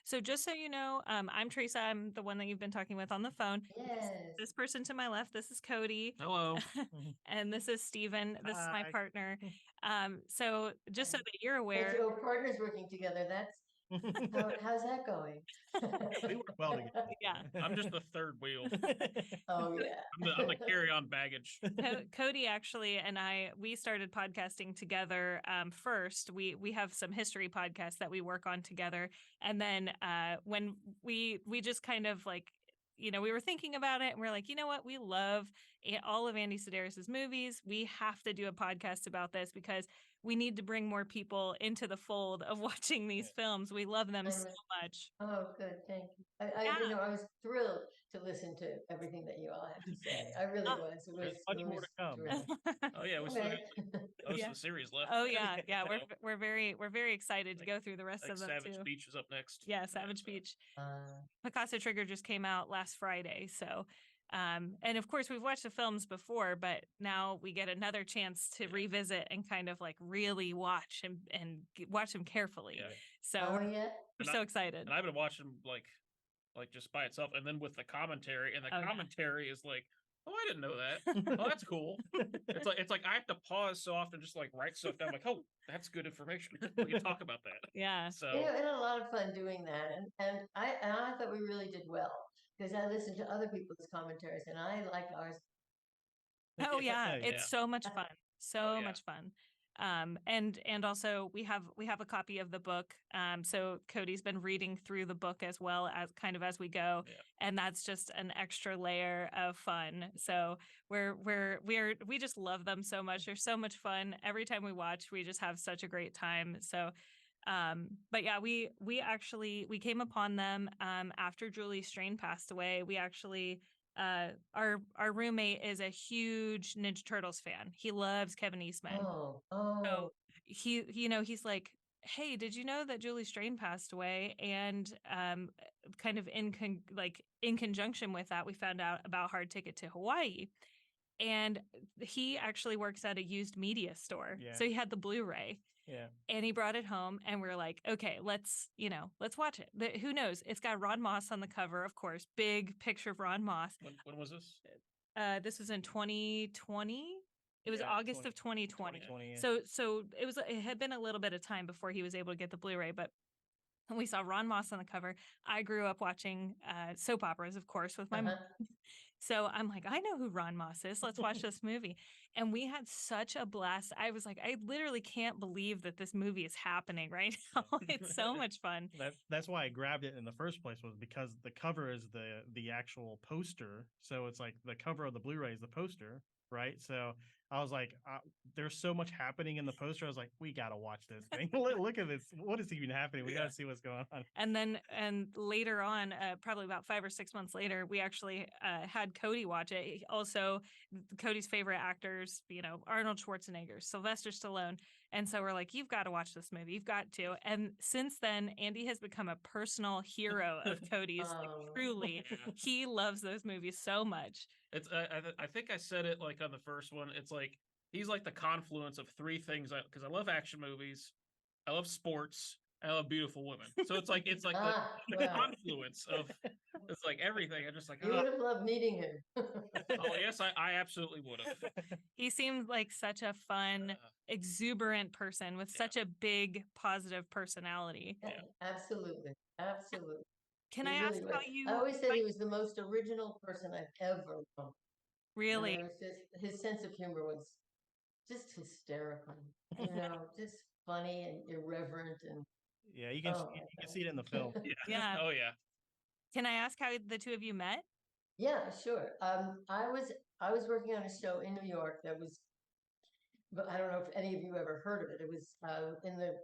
So just so you know, I'm Teresa. I'm the one that you've been talking with on the phone. Yes. This person to my left, this is Cody. Hello. And this is Steven. This is my Hi. partner. So just so that you're aware. Oh, partners working together. How's that going? We work well together. Yeah. I'm just the third wheel. Oh yeah. I'm the carry-on baggage. Cody actually and we started podcasting together first. We have some history podcasts that we work on together, and then when we just kind of like, we were thinking about it, and we're like, you know what, we love all of Andy Sidaris's movies. We have to do a podcast about this because we need to bring more people into the fold of watching these films. We love them so much. Oh, good. Thank you. I was thrilled to listen to everything that you all had to say. I really was. There's much more to come. Oh yeah, we still have most of the series left. Oh yeah, yeah. We're very excited to go through the rest of them Savage too. Beach is up next. Yeah, Savage Beach. Picasso Trigger just came out last Friday, so and of course we've watched the films before, but now we get another chance to revisit and kind of like really watch and watch them carefully. Yeah. So we're so excited. And I've been watching like just by itself, and then with the commentary, and the commentary is like, oh, I didn't know that. Oh, that's cool. It's like I have to pause so often, just like write stuff down. Like, oh, that's good information. We can talk about that. Yeah. So we had a lot of fun doing that, and I thought we really did well because I listened to other people's commentaries, and I liked ours. Oh yeah, it's so much fun. So much fun. And also we have a copy of the book. So Cody's been reading through the book as well as kind of as we go, and that's just an extra layer of fun. So we just love them so much. They're so much fun. Every time we watch, we just have such a great time. So but yeah, we came upon them after Julie Strain passed away. We actually our roommate is a huge Ninja Turtles fan. He loves Kevin Eastman. So he's like, hey, did you know that Julie Strain passed away? And kind of in conjunction with that, we found out about Hard Ticket to Hawaii. And he actually works at a used media store. Yeah. So he had the Blu-ray. Yeah. And he brought it home, and we were like, okay, let's watch it. Who knows? It's got Ron Moss on the cover, of course. Big picture of Ron Moss. When was this? This was in 2020. It was August of 2020. Yeah. So it had been a little bit of time before he was able to get the Blu-ray, but we saw Ron Moss on the cover. I grew up watching soap operas, of course, with my mom. So I'm like, I know who Ron Moss is. Let's watch this movie. And we had such a blast. I was like, I literally can't believe that this movie is happening right now. It's so much fun. That's why I grabbed it in the first place, was because the cover is the actual poster. So it's like the cover of the Blu-ray is the poster, right? So I was like, there's so much happening in the poster. I was like, we got to watch this thing. Look at this. What is even happening? We got to see what's going on. And later on, probably about 5 or 6 months later, we actually had Cody watch it. Also, Cody's favorite actors, Arnold Schwarzenegger, Sylvester Stallone. And so we're like, you've got to watch this movie. You've got to. And since then, Andy has become a personal hero of Cody's. Like, truly, he loves those movies so much. It's I think I said it like on the first one. It's like he's like the confluence of three things. Because I love action movies, I love sports, and I love beautiful women. So it's like the confluence of it's like everything. I just like you would have loved meeting him. Oh yes, I absolutely would have. He seemed like such a fun, exuberant person with such a big, positive personality. Yeah, absolutely. Can I ask how you? I always said he was the most original person I've ever known. Really? His sense of humor was just hysterical. Just funny and irreverent and. Yeah, you can see it in the film. Yeah. Oh yeah. Can I ask how the two of you met? Yeah, sure. I was working on a show in New York that was, but I don't know if any of you ever heard of it. It was in the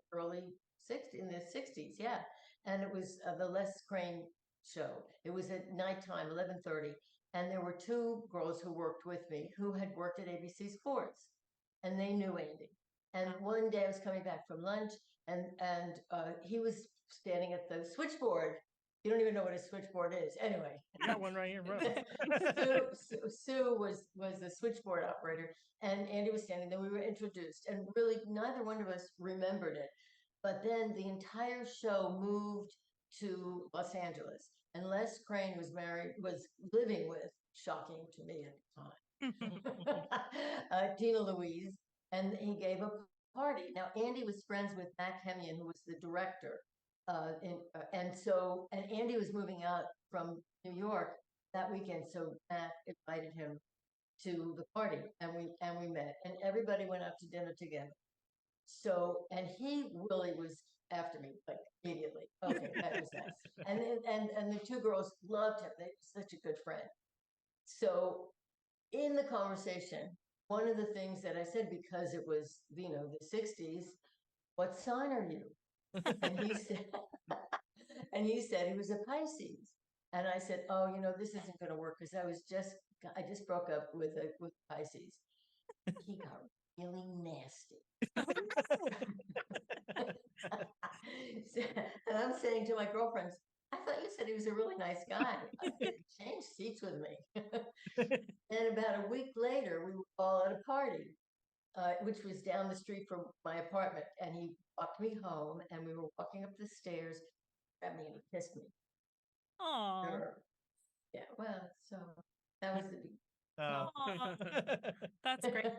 in the 60s, yeah. And it was the Les Crane show. It was at nighttime, 11:30, And there were two girls who worked with me who had worked at ABC Sports, and they knew Andy. And one day I was coming back from lunch, and he was standing at the switchboard. You don't even know what a switchboard is. Anyway, I got one right here, bro. Sue was the switchboard operator, and Andy was standing there. We were introduced, and really neither one of us remembered it. But then the entire show moved to Los Angeles, and Les Crane was living with, shocking to me at the time, Tina Louise, and he gave a party. Now, Andy was friends with Matt Hemian, who was the director. And Andy was moving out from New York that weekend, so Matt invited him to the party, and we met, and everybody went out to dinner together. So, and he really was after me, like immediately. Okay, that was nice. And the two girls loved him. They were such a good friend. So, in the conversation, one of the things that I said, because it was, you know, the 60s, what sign are you? And he said, he was a Pisces. And I said, oh, you know, this isn't going to work because I just broke up with Pisces. He got really nasty. And I'm saying to my girlfriends, I thought you said he was a really nice guy. Change seats with me. And about a week later, we were all at a party, which was down the street from my apartment. And he walked me home, and we were walking up the stairs, grabbed me, and he kissed me. Oh, yeah. Well, so that was the beginning. That's great.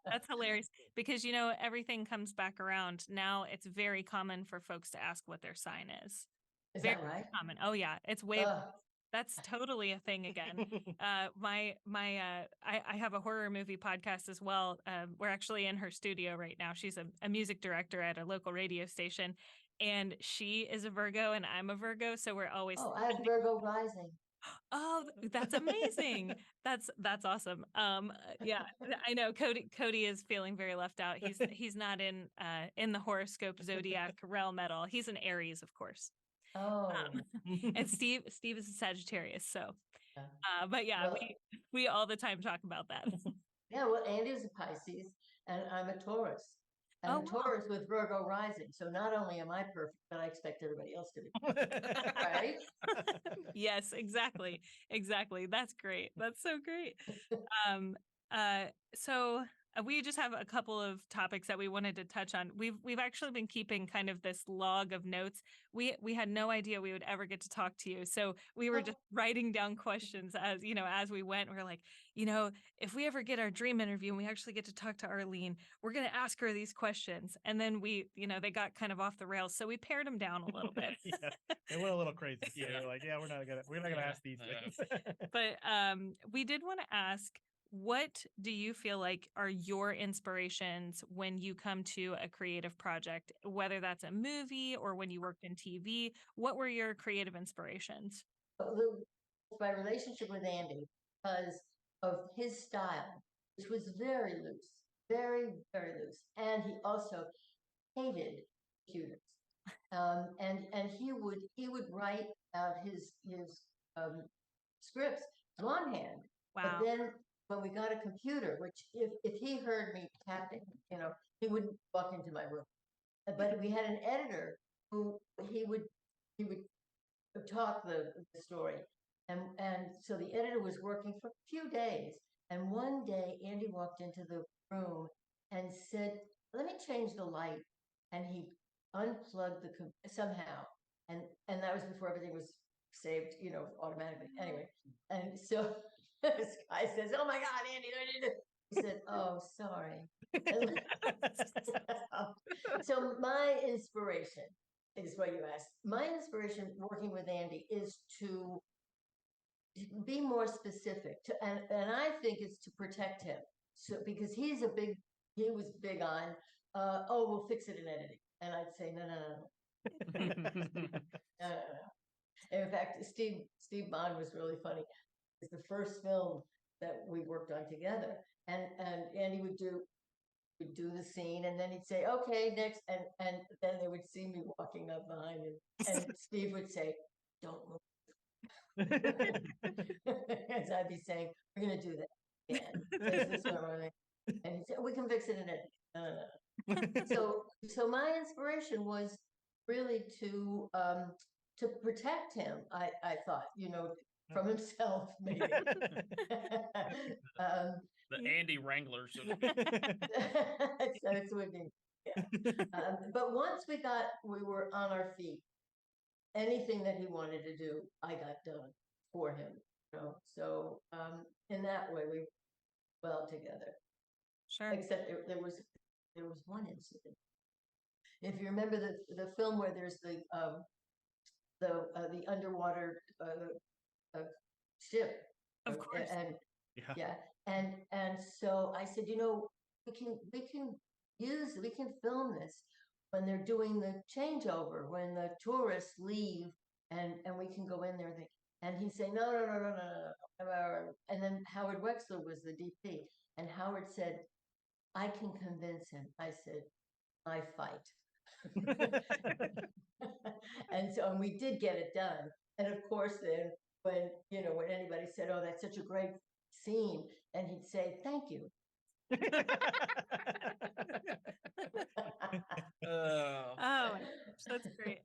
That's hilarious because, you know, everything comes back around. Now it's very common for folks to ask what their sign is. Is Very that right? common. Oh yeah, it's way. That's totally a thing again. I have a horror movie podcast as well. We're actually in her studio right now. She's a music director at a local radio station, and she is a Virgo and I'm a Virgo, so we're always. Oh, I have Virgo rising. Oh, that's amazing. That's awesome. Yeah, I know Cody is feeling very left out. He's not in the horoscope zodiac realm at all. He's an Aries, of course. Oh. And Steve is a Sagittarius. So, but yeah, well, we all the time talk about that. Yeah, well, Andy's a Pisces and I'm a Taurus. And Taurus with Virgo rising. So not only am I perfect, but I expect everybody else to be. Right? Yes, exactly. Exactly. That's great. That's so great. So we just have a couple of topics that we wanted to touch on. We've actually been keeping kind of this log of notes. We had no idea we would ever get to talk to you. So we were just writing down questions as, you know, as we went. We're like, you know, if we ever get our dream interview and we actually get to talk to Arlene, we're going to ask her these questions. And then we, you know, they got kind of off the rails. So we pared them down a little bit. Yeah, they went a little crazy. So we're like, yeah, we're not gonna ask these things. But we did want to ask, what do you feel like are your inspirations when you come to a creative project, whether that's a movie or when you worked in TV? What were your creative inspirations? My relationship with Andy, because of his style, which was very loose, very, very loose. And he also hated computers. And he would write out his scripts longhand. Wow. But then when we got a computer, which if he heard me tapping, you know, he wouldn't walk into my room. But we had an editor who he would talk the story. And so the editor was working for a few days. And one day Andy walked into the room and said, let me change the light. And he unplugged somehow. And that was before everything was saved, you know, automatically. Anyway, and so this guy says, oh my God, Andy, he said, oh, sorry. So my inspiration is what you asked. My inspiration working with Andy is to be more specific and I think it's to protect him. So because he was big on, we'll fix it in editing. And I'd say, no. In fact, Steve Bond was really funny. It's the first film that we worked on together, and Andy would do the scene, and then he'd say, "Okay, next," and then they would see me walking up behind him, and Steve would say, "Don't move." As I'd be saying, we're going to do that again. There's this one wrong. And he said, we can fix it in it. So my inspiration was really to protect him. I thought, from himself, maybe. The Andy Wranglers. So it's with me. Yeah. But once we were on our feet, anything that he wanted to do, I got done for him. So in that way, we well together. Sure. Except there was one incident. If you remember the film where there's the underwater ship, Of course. and and so I said, we can film this when they're doing the changeover, when the tourists leave, and we can go in there. And he'd say, no. And then Howard Wexler was the DP, and Howard said, I can convince him. I said, I fight. And we did get it done. And of course, then when anybody said, oh, that's such a great scene, and he'd say, thank you. Oh, that's great.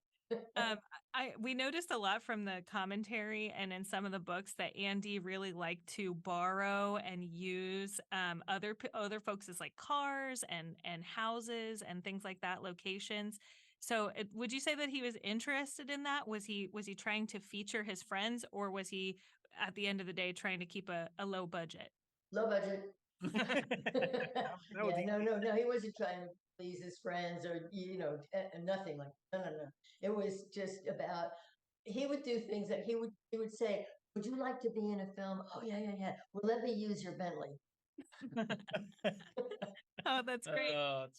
We noticed a lot from the commentary and in some of the books that Andy really liked to borrow and use other folks' like cars and houses and things like that, locations. So would you say that he was interested in that? Was he trying to feature his friends, or was he at the end of the day trying to keep a low budget? Low budget. No, he wasn't trying to please his friends or nothing like no. It was just about, he would do things that he would say, would you like to be in a film? Oh yeah. Well, let me use your Bentley. Oh, that's great.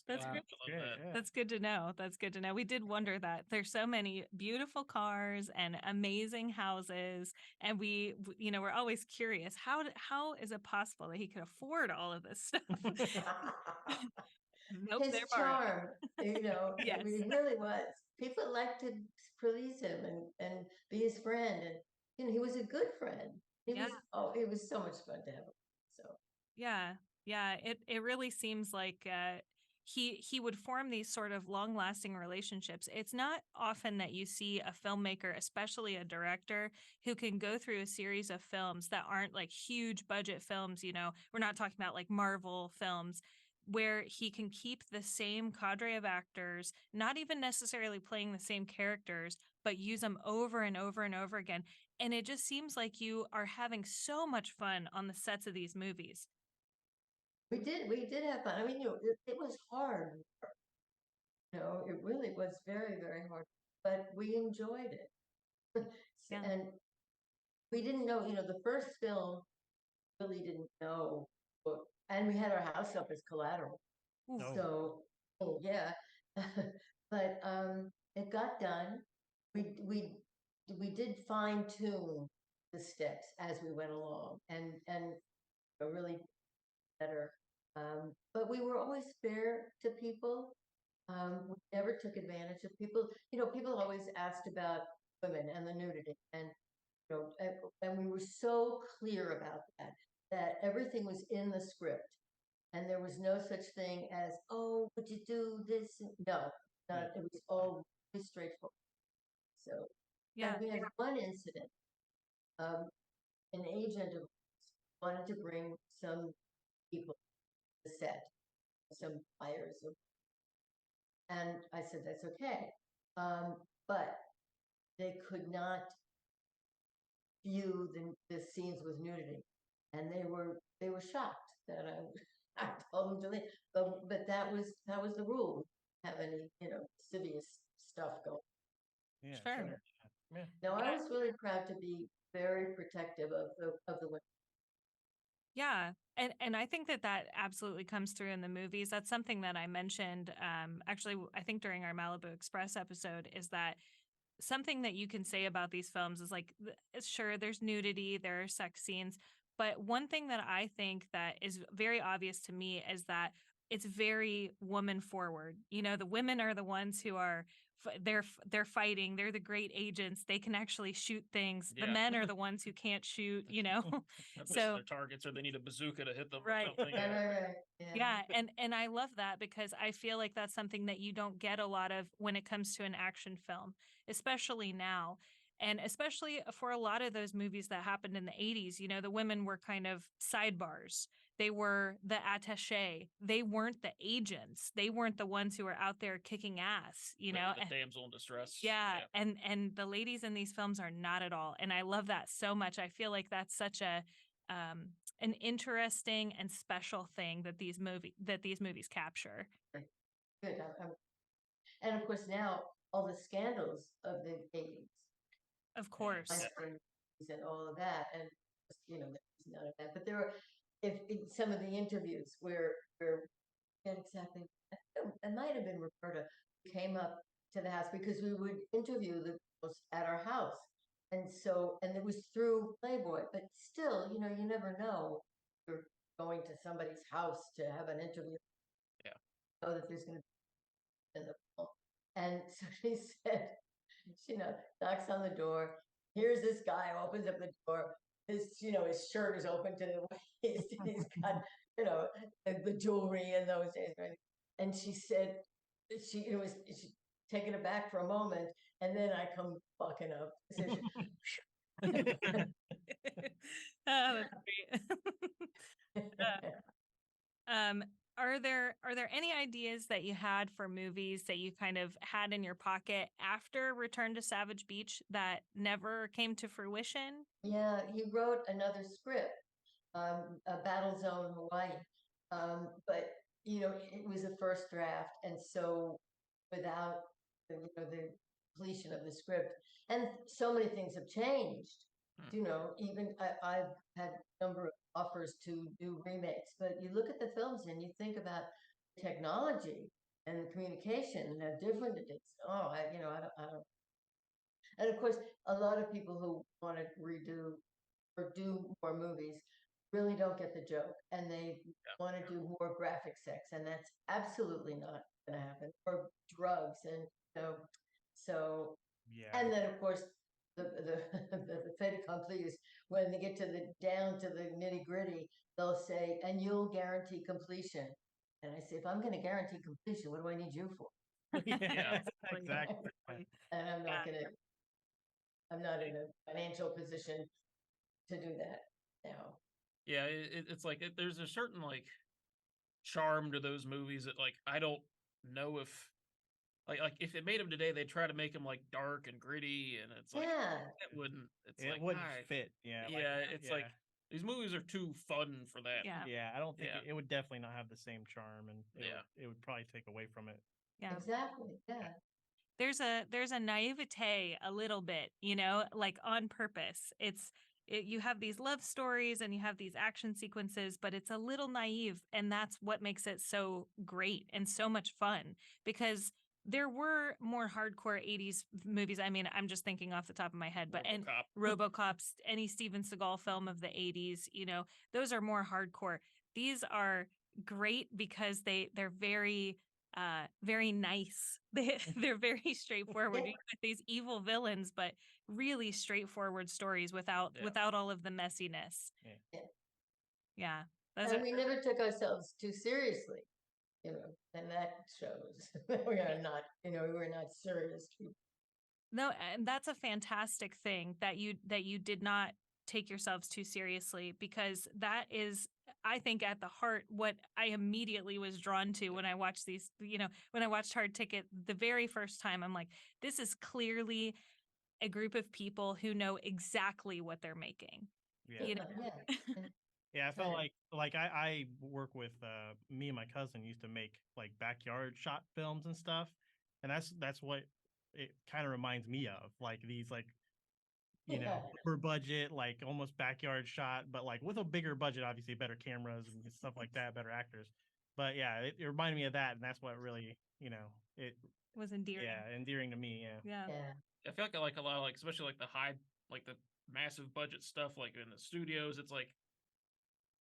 That's great. Yeah. That's good to know. That's good to know. We did wonder that there's so many beautiful cars and amazing houses, and we're always curious, how is it possible that he could afford all of this stuff? Nope, his charm, Yes. He really was. People liked to please him and be his friend, and he was a good friend. It was so much fun to have him. So yeah, it really seems like he would form these sort of long-lasting relationships. It's not often that you see a filmmaker, especially a director, who can go through a series of films that aren't like huge budget films. We're not talking about like Marvel films, where he can keep the same cadre of actors, not even necessarily playing the same characters, but use them over and over and over again. And it just seems like you are having so much fun on the sets of these movies. we did have fun. I mean, it was hard. It really was very, very hard, but we enjoyed it. Yeah. And we didn't know, the first film really didn't know, and we had our house up as collateral. Ooh. So, yeah, but it got done. We did fine tune the steps as we went along, and really better. But we were always fair to people. We never took advantage of people. People always asked about women and the nudity, and and we were so clear about that everything was in the script, and there was no such thing as, oh, would you do this? No, it was all very straightforward. So Yeah, we had one incident. An agent of ours wanted to bring some people to the set, some buyers, and I said that's okay, but they could not view the scenes with nudity, and they were shocked that I told them to leave. But that was the rule. Have any lascivious stuff going. Yeah, sure. Yeah. Now I was really proud to be very protective of the women. Yeah. And I think that absolutely comes through in the movies. That's something that I mentioned, actually, I think during our Malibu Express episode, is that something that you can say about these films is like, sure, there's nudity, there are sex scenes, but one thing that I think that is very obvious to me is that it's very woman forward. The women are the ones who are they're fighting. They're the great agents. They can actually shoot things. The Yeah. men are the ones who can't shoot. Miss So their targets, or they need a bazooka to hit them Right. or something. Right. yeah, and I love that because I feel like that's something that you don't get a lot of when it comes to an action film, especially now. And especially for a lot of those movies that happened in the 80s, the women were kind of sidebars. They were the attaché. They weren't the agents. They weren't the ones who were out there kicking ass, The damsel in distress. Yeah, and the ladies in these films are not at all. And I love that so much. I feel like that's such an interesting and special thing that these movies capture. Good. And of course now all the scandals of the 80s. Of course. And all of that, and there's none of that. But there were, if in some of the interviews where exactly, it might have been Roberta who came up to the house because we would interview the girls at our house, and it was through Playboy. But still, you never know. You're going to somebody's house to have an interview. Yeah. Know that there's going to be in the film, and so she said, knocks on the door. Here's this guy who opens up the door. His shirt is open to the waist, and he's got, the jewelry in those days, right? And she said, she taken aback for a moment, and then I come fucking up. So That's great. Are there any ideas that you had for movies that you kind of had in your pocket after Return to Savage Beach that never came to fruition? Yeah, he wrote another script, a Battle Zone Hawaii, but it was a first draft, and so without the completion of the script, and so many things have changed. Even I've had a number of offers to do remakes, but you look at the films and you think about technology and the communication and how different it is. Oh, I don't. And of course, a lot of people who want to redo or do more movies really don't get the joke, and they want to do more graphic sex, and that's absolutely not going to happen. Or drugs, and so. Yeah. And then of course the fait accompli is when they get down to the nitty gritty, they'll say, and you'll guarantee completion. And I say, if I'm going to guarantee completion, what do I need you for? Yeah, exactly. And I'm not in a financial position to do that now. Yeah, it's like there's a certain like charm to those movies that like I don't know if like if they made them today, they'd try to make them like dark and gritty, and it's like it wouldn't. It wouldn't fit. Yeah. It's like these movies are too fun for that. Yeah. I don't think it would definitely not have the same charm, and it would probably take away from it. Yeah. Exactly. Yeah. There's a naivete a little bit, like on purpose. You have these love stories and you have these action sequences, but it's a little naive, and that's what makes it so great and so much fun, because there were more hardcore 80s movies. I mean, I'm just thinking off the top of my head, but RoboCop's, any Steven Seagal film of the 80s, those are more hardcore. These are great because they're very very nice. They're very straightforward. You got these evil villains, but really straightforward stories without all of the messiness. Yeah. And we never took ourselves too seriously, and that shows. We are not, we were not serious people. No, and that's a fantastic thing that you did not take yourselves too seriously, because that is, I think, at the heart what I immediately was drawn to when I watched these, when I watched Hard Ticket the very first time. I'm like, this is clearly a group of people who know exactly what they're making. Yeah, I felt like I work with me and my cousin used to make like backyard shot films and stuff, and that's what it kind of reminds me of, like these like upper budget, like almost backyard shot, but like with a bigger budget, obviously better cameras and stuff like that, better actors. But yeah, it reminded me of that, and that's what really it was endearing. Yeah, endearing to me. Yeah. I feel like I like a lot of like, especially like the massive budget stuff, like in the studios. It's like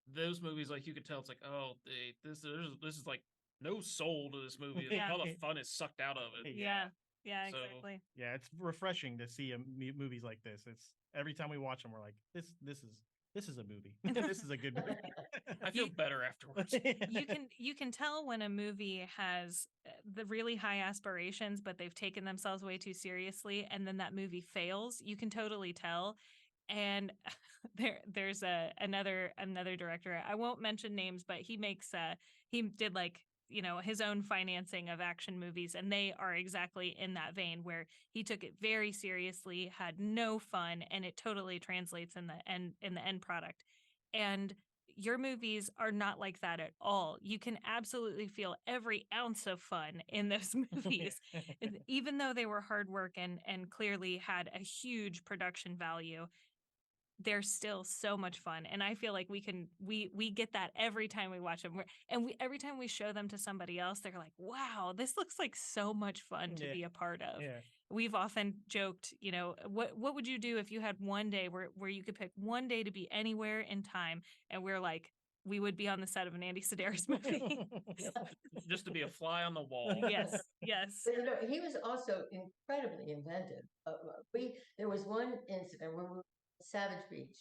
those movies, like you could tell, it's like, oh, this is like no soul to this movie. It's like all the fun is sucked out of it. Yeah. Yeah, So- exactly. Yeah, it's refreshing to see movies like this. It's every time we watch them, we're like, this is a movie. This is a good movie. I feel better afterwards. You can tell when a movie has the really high aspirations, but they've taken themselves way too seriously, and then that movie fails. You can totally tell. And there's another director. I won't mention names, but he did like, his own financing of action movies, and they are exactly in that vein where he took it very seriously, had no fun, and it totally translates in the end product. And your movies are not like that at all. You can absolutely feel every ounce of fun in those movies, even though they were hard work and clearly had a huge production value. They're still so much fun, and I feel like we get that every time we watch them, every time we show them to somebody else, they're like, wow, this looks like so much fun to be a part of. Yeah. We've often joked, what would you do if you had one day where you could pick one day to be anywhere in time? And we're like, we would be on the set of an Andy Sidaris movie. Just to be a fly on the wall. Yes. But he was also incredibly inventive. There was one incident where we were at Savage Beach,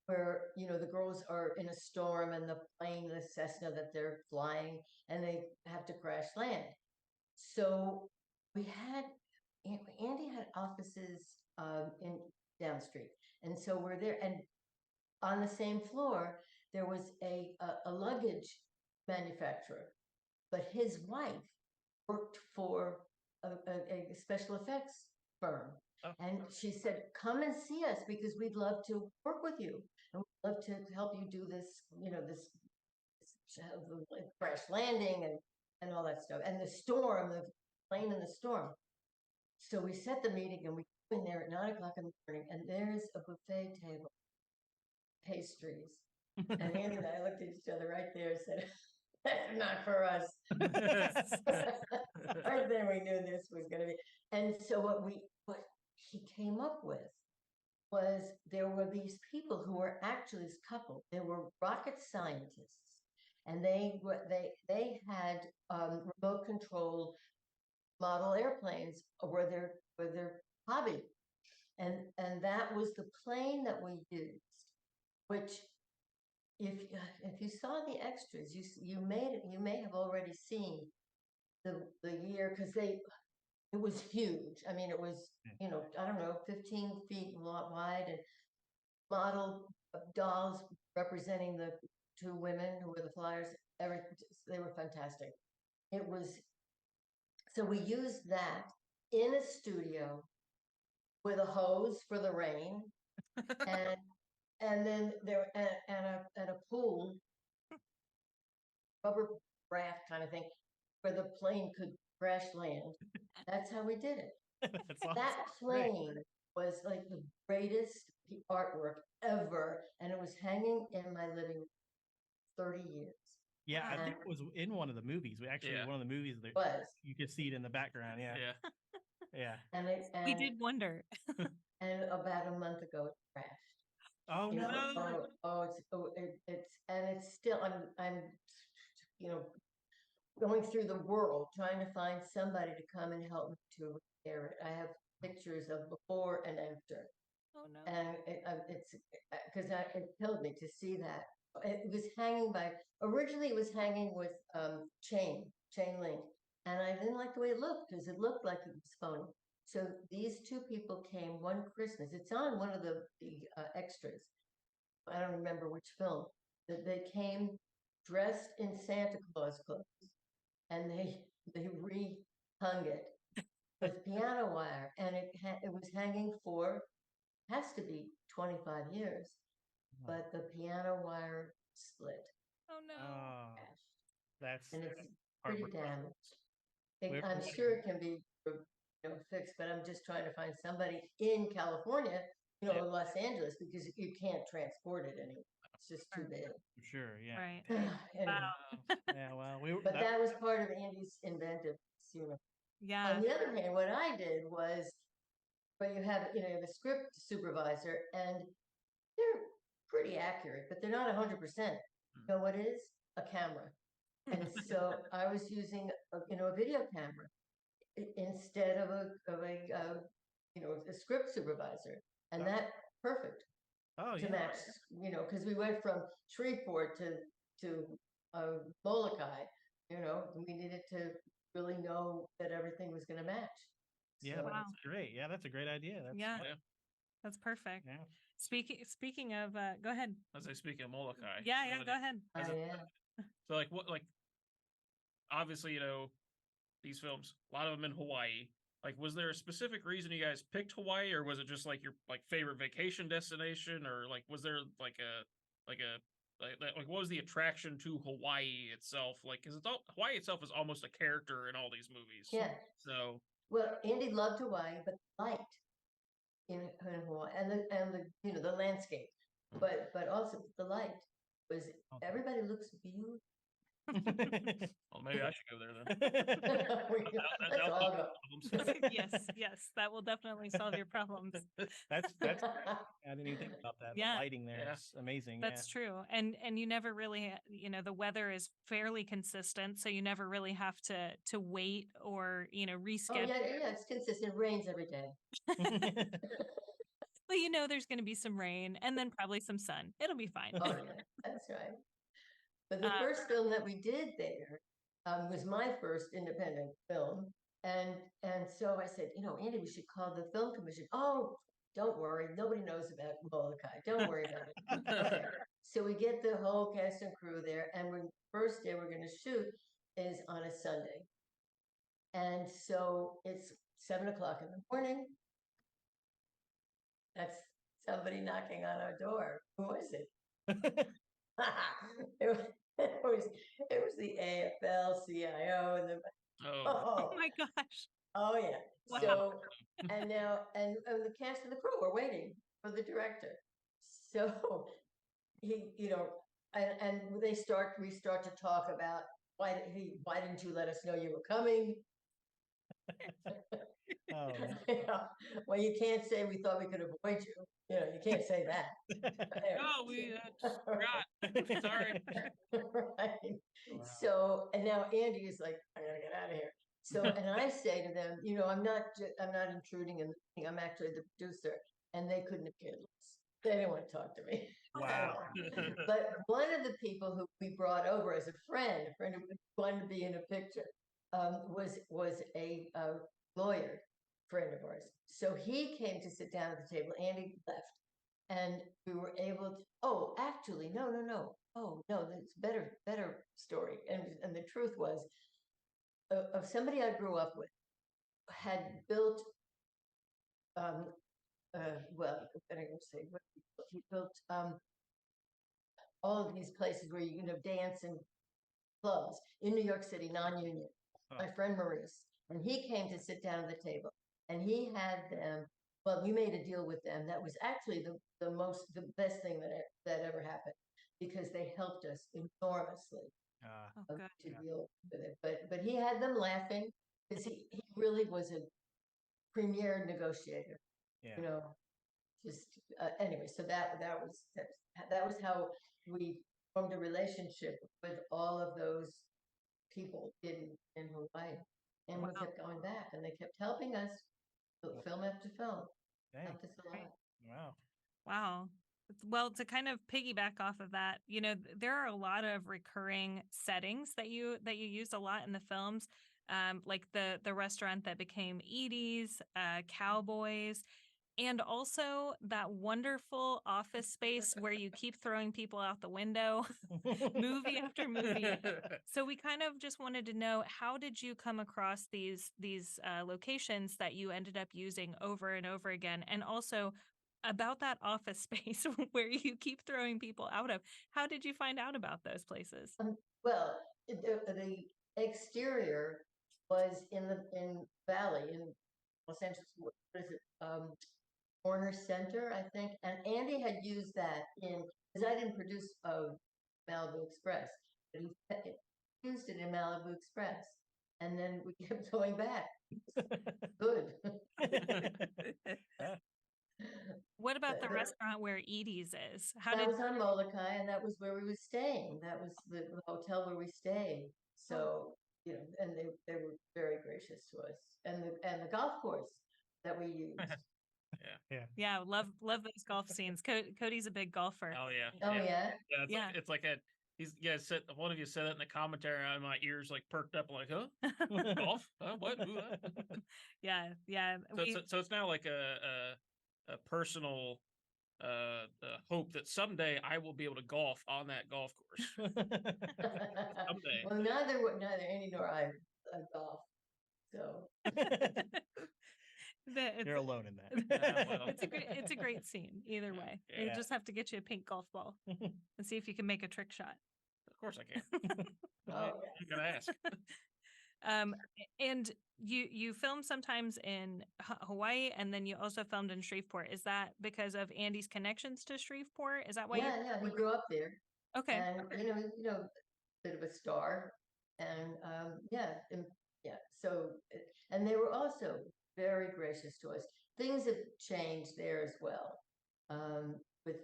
where the girls are in a storm and the plane, the Cessna that they're flying, and they have to crash land. So Andy had offices in downstreet, and so we're there, and on the same floor there was a luggage manufacturer, but his wife worked for a special effects firm. Oh. And she said, come and see us because we'd love to work with you. And we'd love to help you do this, this crash landing and all that stuff. And the storm, the plane in the storm. So we set the meeting and we go in there at 9 o'clock in the morning, and there's a buffet table, pastries. And Andy and I looked at each other right there and said, that's not for us. Right then we knew this was going to be. And so what he came up with was there were these people who were actually this couple. They were rocket scientists, and they had remote controlled model airplanes were their hobby, and that was the plane that we used, which. If you saw the extras, you may have already seen the year, because it was huge. I mean, it was I don't know, 15 feet wide, and model dolls representing the two women who were the flyers. They were fantastic. It was so we used that in a studio with a hose for the rain, and then there at a pool, rubber raft kind of thing, where the plane could crash land. That's how we did it. That plane was like the greatest artwork ever, and it was hanging in my living room 30 years. Yeah, I think it was in one of the movies. One of the movies that you could see it in the background. Yeah. And we did wonder. And about a month ago, it crashed. Oh no! It's still. I'm going through the world trying to find somebody to come and help me to repair it. I have pictures of before and after. Oh no! And it's because it killed me to see that. It was hanging originally it was hanging with chain link, and I didn't like the way it looked because it looked like it was phony. So these two people came one Christmas. It's on one of the extras. I don't remember which film. That they came dressed in Santa Claus clothes, and they rehung it with piano wire, and it was hanging for has to be 25 years, but the piano wire split. Oh no! And it's pretty damaged. I'm sure it can be fixed, but I'm just trying to find somebody in California, Los Angeles, because you can't transport it anywhere. It's just too big. Sure, yeah. Right. Anyway. Wow. Yeah, well, But that was part of Andy's inventive. Yeah. On the other hand, what I did was, but you have the script supervisor, and they're pretty accurate, but they're not 100%. You know what it is? A camera. And so I was using, a video camera instead of a script supervisor, and that perfect Oh to yeah. match, because we went from Shreveport to Molokai, we needed to really know that everything was going to match. Yeah, So, Wow. that's great. Yeah, that's a great idea. That's Yeah. Yeah. That's perfect. Yeah. Speaking of, go ahead. As I speak of Molokai. Yeah, go ahead. yeah. So like obviously, these films, a lot of them in Hawaii. Like, was there a specific reason you guys picked Hawaii, or was it just like your favorite vacation destination, or like was there like what was the attraction to Hawaii itself? Like, because Hawaii itself is almost a character in all these movies. Yeah. So Well, Andy loved Hawaii, but light in Hawaii and the landscape, but also the light was everybody looks beautiful. well, maybe I should go there then. Let's all go. Yes, that will definitely solve your problems. That's I didn't even think about that. Yeah. The lighting there Yeah. is amazing. That's true. And you never really, the weather is fairly consistent, so you never really have to wait or, Oh reschedule. yeah, it's consistent. It rains every day. Yeah. But there's going to be some rain and then probably some sun. It'll be fine. Oh yeah, that's right. But the first film that we did there was my first independent film, and so I said, Andy, we should call the film commission. Oh, don't worry, nobody knows about Molokai. Don't worry about it. Okay. So we get the whole cast and crew there, and first day we're going to shoot is on a Sunday, and so it's 7:00 in the morning. That's somebody knocking on our door. Who was it? it was the AFL-CIO and the Oh my gosh. oh yeah. Wow. So and now and the cast and the crew were waiting for the director. So he, and we start to talk about why didn't you let us know you were coming? Oh, Well, you can't say we thought we could avoid you. You can't say that. No, we just forgot. Sorry. Right. Wow. So, and now Andy is like, I gotta get out of here. So, and I say to them, I'm not intruding in the thing. I'm actually the producer, and they couldn't have cared less. They didn't want to talk to me. Wow. But one of the people who we brought over as a friend who wanted to be in a picture, was a lawyer friend of ours. So he came to sit down at the table. Andy left, and we were able to. Oh, actually, no. Oh no, that's better story. And the truth was, of somebody I grew up with, had built. Well, I don't say what he built. All of these places where you dance in clubs in New York City, non-union. My friend Maurice, and he came to sit down at the table, and he had them. Well, we made a deal with them that was actually the best thing that ever happened, because they helped us enormously Oh, good. to deal with it. But he had them laughing because he really was a premier negotiator. Yeah. Just anyway. So that was how we formed a relationship with all of those people in Hawaii, and we kept going back, and they kept helping us film after film. Dang. Helped us a lot. Wow. Wow. Well, to kind of piggyback off of that, there are a lot of recurring settings that you use a lot in the films, like the restaurant that became Edie's, Cowboys, and also that wonderful office space where you keep throwing people out the window, movie after movie. So we kind of just wanted to know, how did you come across these locations that you ended up using over and over again, and also about that office space where you keep throwing people out of? How did you find out about those places? Well, the exterior was in Valley in Los Angeles. What is it? Corner Center, I think. And Andy had used that because I didn't produce Malibu Express, but he used it in Malibu Express. And then we kept going back. Good. Yeah. What about the The- restaurant where Edie's is? How That did was on Molokai, and that was where we were staying. That was the hotel where we stayed. So, you know, and they were very gracious to us. And the golf course that we used. yeah, love those golf scenes. Cody's a big golfer. Oh yeah. Oh yeah. Yeah. Yeah. It's like a. Said one of you said that in the commentary, and my ears like perked up, like, huh? Golf? What? Ooh, yeah. So it's now like a personal hope that someday I will be able to golf on that golf course. Someday. Well, neither Andy nor I golf. So You're alone in that. Well. It's a great scene either way. Yeah. You just have to get you a pink golf ball and see if you can make a trick shot. Of course I can. oh You gotta ask. And you film sometimes in Hawaii, and then you also filmed in Shreveport. Is that because of Andy's connections to Shreveport? Is that why? yeah, he grew up there. Okay. And bit of a star. And yeah. So and they were also very gracious to us. Things have changed there as well. With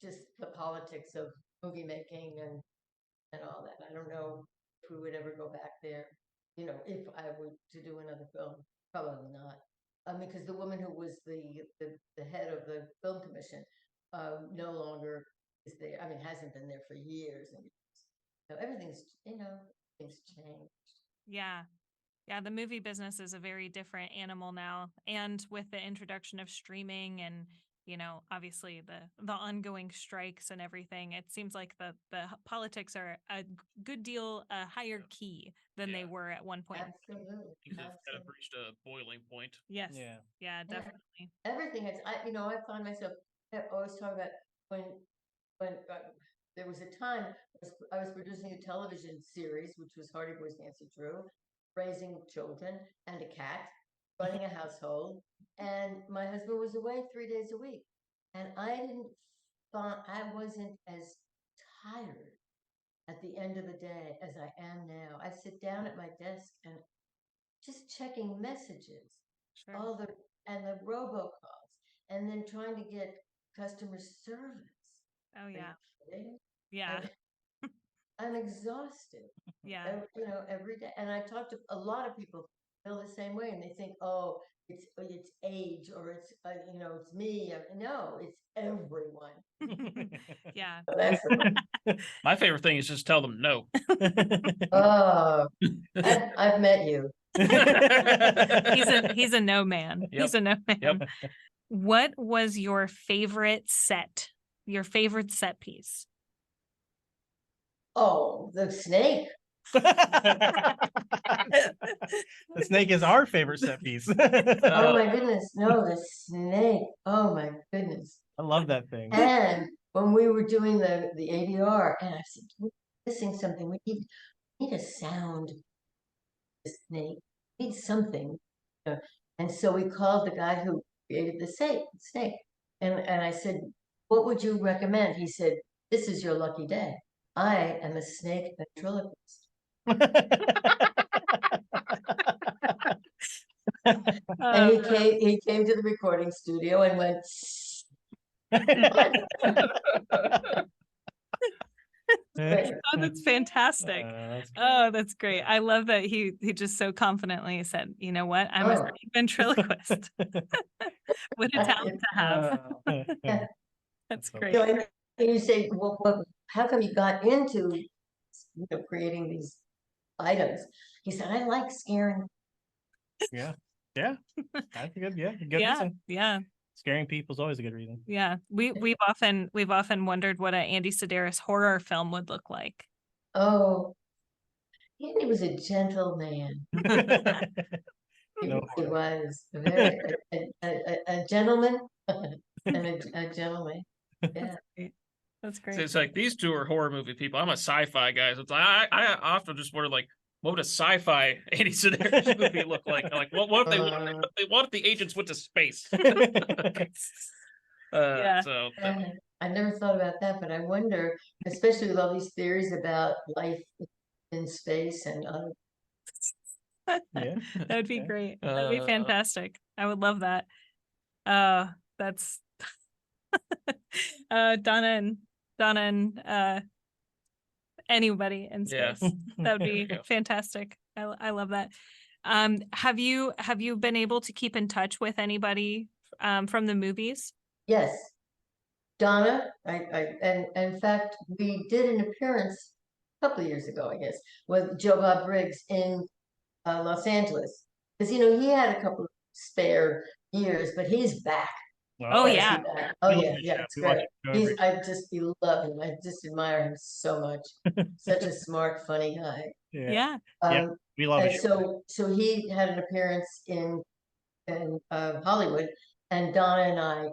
just the politics of movie making and all that. I don't know if we would ever go back there. If I were to do another film, probably not. Because the woman who was the head of the film commission no longer is there. I mean, hasn't been there for years and years. So everything's changed. Yeah. The movie business is a very different animal now, and with the introduction of streaming and obviously the ongoing strikes and everything, it seems like the politics are a good deal higher key than they were at one point. Absolutely. Things have kind of reached a boiling point. Yes. Yeah. Yeah, definitely. Everything has. I find myself always talking about when there was a time I was producing a television series, which was Hardy Boys Nancy Drew, raising children and a cat, running a household, and my husband was away 3 days a week, and I wasn't as tired at the end of the day as I am now. I sit down at my desk and just checking messages, Sure. all the robocalls, and then trying to get customer service. Oh yeah. Okay? Yeah. I'm exhausted. Yeah. Every day. And I talk to a lot of people feel the same way, and they think, oh, it's age, or it's it's me. No, it's everyone. Yeah. So that's My favorite thing is just tell them no. oh, I've met you. He's a no man. Yep. He's a no man. Yep. What was your favorite set? Your favorite set piece? Oh, the snake. The snake is our favorite set piece. Oh my goodness, no, the snake. Oh my goodness. I love that thing. And when we were doing the ADR, and I said, we're missing something. We need a sound. The snake. We need something. And so we called the guy who created the snake. And I said, what would you recommend? He said, this is your lucky day. I am a snake ventriloquist. And he came to the recording studio and went. Oh, that's fantastic. Oh, that's great. I love that he just so confidently said, you know what? I'm a ventriloquist. What a talent to have. That's great. And you say, well, how come you got into creating these items? He said, I like scaring. Yeah. That's a good Yeah. reason. Yeah. Scaring people is always a good reason. Yeah. We've often wondered what an Andy Sidaris horror film would look like. Oh, Andy was a gentle man. He was a gentleman and a gentleman. Yeah. That's great. So it's like these two are horror movie people. I'm a sci-fi guy. So it's like I often just wonder, like, what would a sci-fi Andy Sidaris movie look like? Like, what if the agents went to space? Yeah. So I never thought about that, but I wonder, especially with all these theories about life in space and Yeah. That would be great. That'd be Uh, fantastic. I would love that. That's Donna and anybody in Yeah. space. That would There be we go. fantastic. I love that. Have you been able to keep in touch with anybody from the movies? Yes, Donna, and in fact, we did an appearance a couple of years ago, I guess, with Joe Bob Briggs in Los Angeles. Because, he had a couple of spare years, but he's back. Oh, Is he yeah. back? Oh, yeah, yeah, it's We watch great. it every- Love him. I just admire him so much. Such a smart, funny guy. Yeah. Yeah. Um, We love and it. so he had an appearance in Hollywood, and Donna and I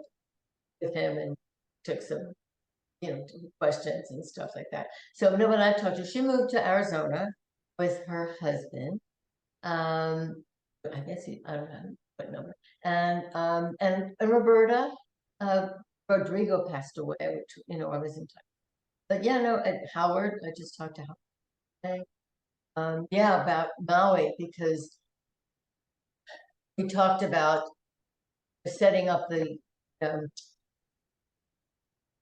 with him and took some, questions and stuff like that. So no, when I talked to her, she moved to Arizona with her husband. I guess I don't know what number. And Roberta, Rodrigo passed away, which I was in touch. But yeah, no, and Howard, I just talked to Howard. Yeah, about Maui, because we talked about setting up the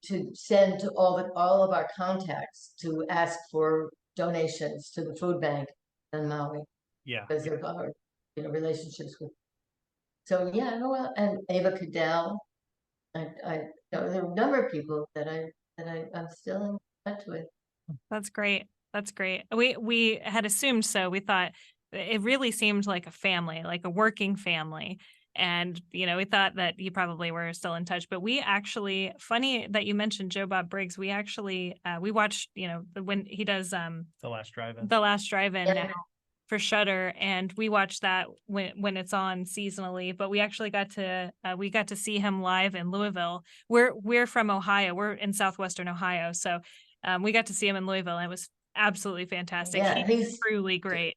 to send to all of our contacts to ask for donations to the food bank in Maui Yeah. because of our relationships with. So yeah, no, and Ava Cadell. There are a number of people that I'm still in touch with. That's great. That's great. We had assumed so. We thought it really seemed like a family, like a working family. And, we thought that you probably were still in touch, but we actually, funny that you mentioned Joe Bob Briggs. We actually, we watched, when he does, The Last Drive-In. The Last Drive-In Yeah. now for Shudder. And we watched that when it's on seasonally, but we actually got to see him live in Louisville. We're from Ohio. We're in Southwestern Ohio. So, we got to see him in Louisville, and it was absolutely fantastic. Yeah, He's truly great.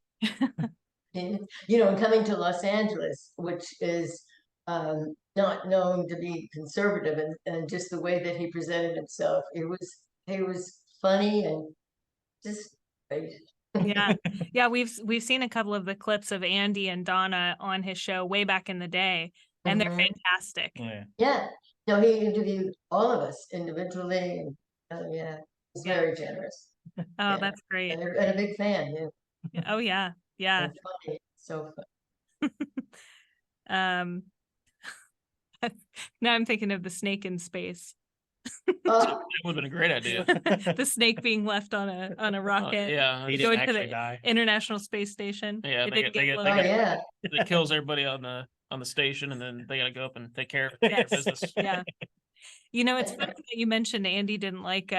And coming to Los Angeles, which is not known to be conservative, and just the way that he presented himself, he was funny and just great. Yeah. Yeah, we've seen a couple of the clips of Andy and Donna on his show way back in the day, and they're Mhm. fantastic. Yeah. Yeah, no, he interviewed all of us individually, and yeah, he's Yeah. very generous. Oh, Yeah. that's great. And a big fan. Yeah, Oh yeah. Yeah. and funny, so fun. Um now I'm thinking of the snake in space. Oh, That would have been a great idea. The snake being left on a rocket. Yeah. He just- didn't Going to actually the die. International Space Station. Yeah, It they didn't get- they get get- blown oh up. yeah. It kills everybody on the station, and then they gotta go up and take care of their Yes. business. Yeah. It's funny that you mentioned Andy didn't like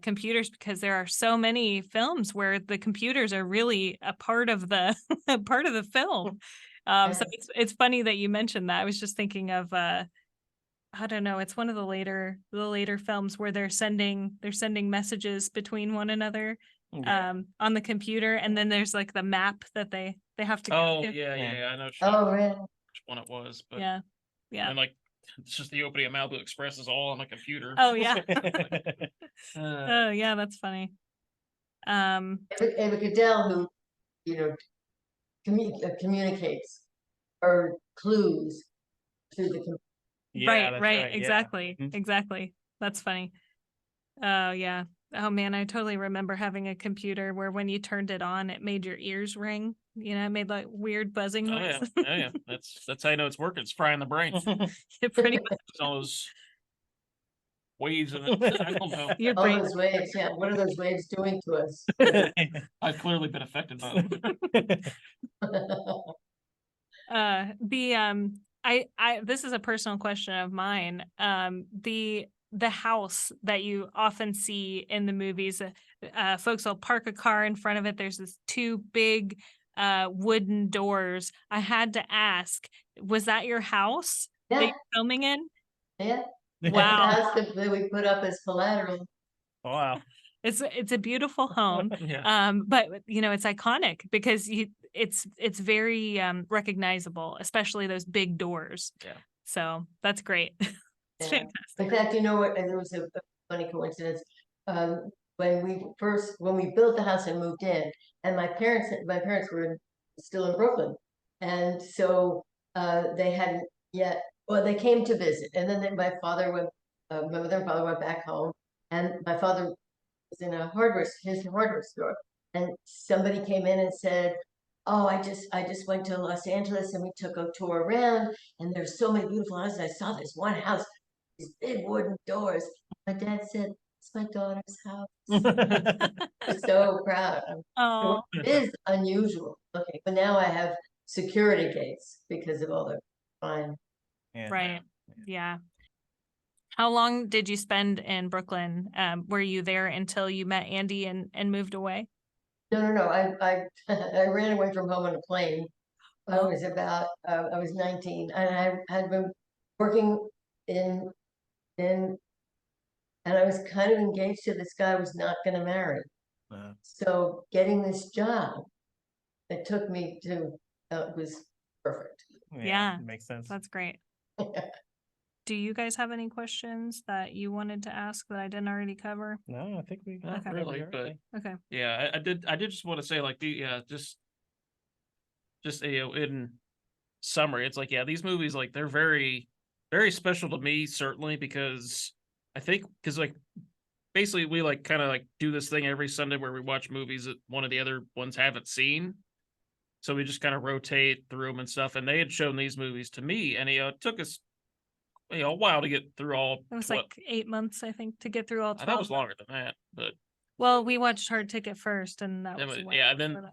computers, because there are so many films where the computers are really a part of the a part of the film. So it's funny that you mentioned that. I was just thinking of I don't know, it's one of the later films where they're sending messages between one another on the computer, and then there's like the map that they have to go Oh to. yeah, I know Oh really? which one it was, but Yeah. Yeah. and like it's just the opening of Malibu Express is all on a computer. Oh yeah. Uh, Oh yeah, that's funny. Ava Cadell, who communicates her clues through the computer. Yeah, that's right, yeah. exactly. Mhm. Exactly. That's funny. Oh yeah. Oh man, I totally remember having a computer where when you turned it on, it made your ears ring. It made like weird buzzing oh noise. yeah, oh yeah. That's how you know it's working. It's frying the brain. It pretty much It's all those waves in it. I don't know. your All brain. those waves, yeah. What are those waves doing to us? I've clearly been affected by them. This is a personal question of mine. The house that you often see in the movies, folks will park a car in front of it. There's this two big wooden doors. I had to ask, was that your house that Yeah, you're filming in? yeah. Wow. That's the house that we put up as collateral. Wow. It's a beautiful home. Yeah. But it's iconic because it's very recognizable, especially those big doors. Yeah. So that's great. It's Yeah. fantastic. In fact, you know what? And there was a funny coincidence. When we built the house and moved in, and my parents were still in Brooklyn, and so they hadn't yet well, they came to visit, and then my mother and father went back home, and my father was in his hardware store, and somebody came in and said, "Oh, I just went to Los Angeles and we took a tour around, and there's so many beautiful houses. I saw this one house, these big wooden doors." My dad said, "It's my daughter's house." I'm so proud. Oh, It is unusual. Okay, but now I have security gates because of all the fine. Yeah. right. Yeah. How long did you spend in Brooklyn? Were you there until you met Andy and moved away? No. I I ran away from home on a plane. I Oh. was I was 19, and I had been working in and I was kind of engaged to this guy I was not going to marry. So getting this job, it took me to, was perfect. Yeah. Makes sense. That's great. Do you guys have any questions that you wanted to ask that I didn't already cover? No, I think we Not Okay. really, but Okay. yeah, I did just want to say like just in summary, it's like, yeah, these movies, like, they're very, very special to me, certainly, because I think, because like basically we like kind of like do this thing every Sunday where we watch movies that one of the other ones haven't seen. So we just kind of rotate through them and stuff. And they had shown these movies to me, and it took us a while to get through all. It was like 8 months, I think, to get through all 12. That was longer than that, but Well, we watched Hard Ticket first, and that yeah, was then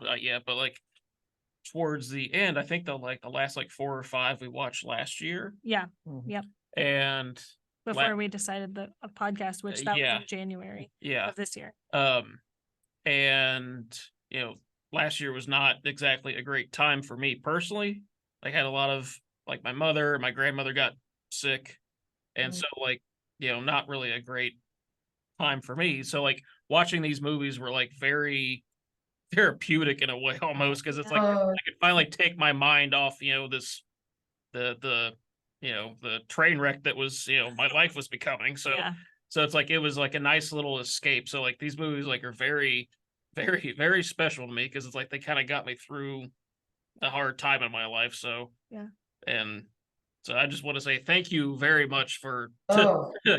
but like towards the end, I think the last like 4 or 5 we watched last year. Yeah. Mhm. Yep. And Before we decided a podcast, which that was in January of this year. And last year was not exactly a great time for me personally. I had a lot of like my grandmother got sick, and so like not really a great time for me. So like watching these movies were like very therapeutic in a way almost, because it's like I could finally take my mind off this the train wreck that was my life was becoming. So so it's like it was like a nice little escape. So like these movies like are very, very, very special to me, because it's like they kind of got me through a hard time in my life. So and so I just want to say thank you very much for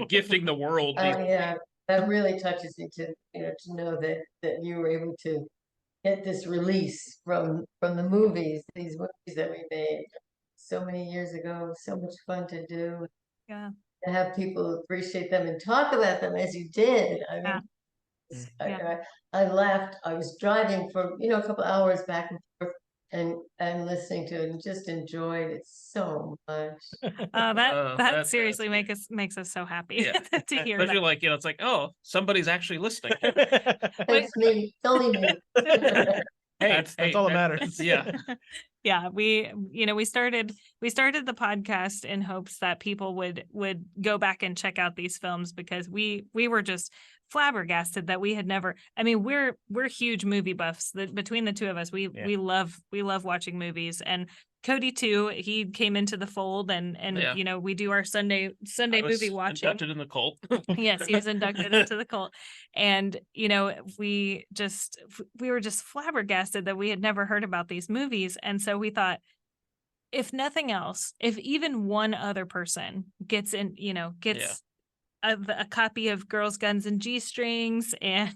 gifting the world. Yeah, that really touches me to to know that you were able to get this release from the movies, these movies that we made so many years ago. So much fun to do. Yeah. To have people appreciate them and talk about them as you did. I mean, I laughed. I was driving for a couple hours back and forth and listening to it, and just enjoyed it so much. That seriously makes us so happy to hear. But you're like, it's like, oh, somebody's actually listening. It's me. It's only me. Hey, that's all that matters. Yeah. Yeah, we started the podcast in hopes that people would go back and check out these films, because we were just flabbergasted that we had never. I mean, we're huge movie buffs. Between the two of us, we love watching movies. And Cody too, he came into the fold, and we do our Sunday movie watching. Inducted in the cult. Yes, he was inducted into the cult. And we were just flabbergasted that we had never heard about these movies. And so we thought, if nothing else, if even one other person gets a copy of Girls, Guns, and G-Strings, and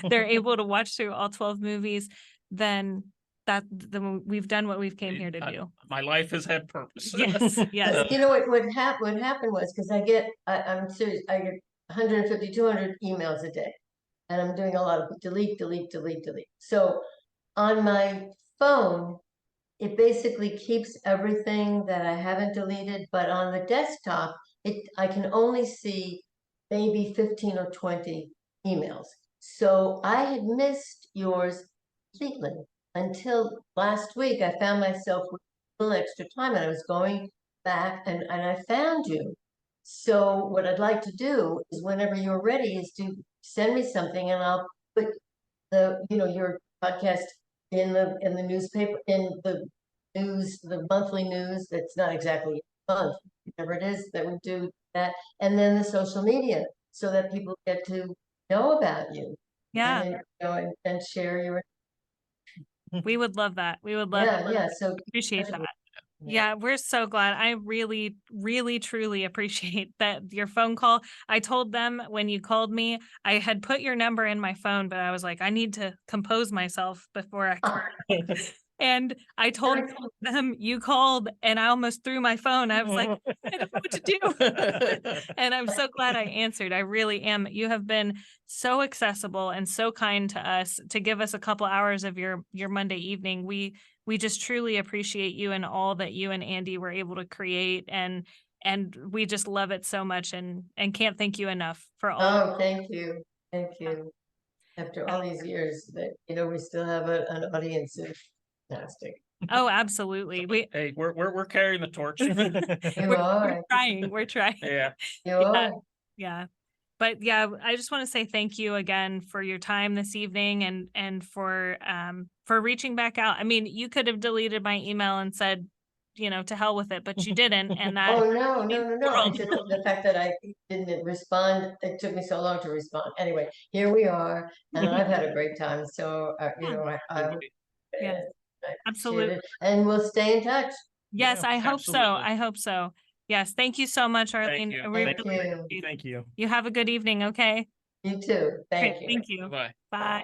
they're able to watch through all 12 movies, then we've done what we've came here to do. My life has had purpose. Yes. What happened was, because I'm serious, I get 150, 200 emails a day, and I'm doing a lot of delete. So on my phone, it basically keeps everything that I haven't deleted, but on the desktop, I can only see maybe 15 or 20 emails. So I had missed yours completely until last week. I found myself with a little extra time, and I was going back, and I found you. So what I'd like to do is, whenever you're ready, is to send me something, and I'll put your podcast in the newspaper, in the news, the monthly news. That's not exactly a month, whatever it is that we do that, and then the social media, so that people get to know about you. Yeah. And share your. We would love that. We would love. So appreciate that. Yeah, we're so glad. I really, really, truly appreciate that your phone call. I told them when you called me, I had put your number in my phone, but I was like, I need to compose myself before I call. And I told them you called, and I almost threw my phone. I was like, I don't know what to do. And I'm so glad I answered. I really am. You have been so accessible and so kind to us to give us a couple hours of your Monday evening. We just truly appreciate you and all that you and Andy were able to create, and we just love it so much, and can't thank you enough for all. Oh, thank you. Thank you. After all these years that, we still have an audience is fantastic. Oh, absolutely. Hey, we're carrying the torch. You We're are. trying. We're trying. Yeah. You are. Yeah. But yeah, I just want to say thank you again for your time this evening, and for reaching back out. I mean, you could have deleted my email and said, to hell with it, but you didn't. And that Oh, no. world. It's just the fact that I didn't respond, it took me so long to respond. Anyway, here we are, and I've had a great time. So, I Yeah, I absolutely. appreciate it. And we'll stay in touch. Yes, Yeah, I hope so. absolutely. I hope so. Yes. Thank you so much, Arlene. you. We Thank really you. appreciate it. Thank you. You have a good evening. Okay. You too. Thank Great, you. Thank you. Bye. Bye.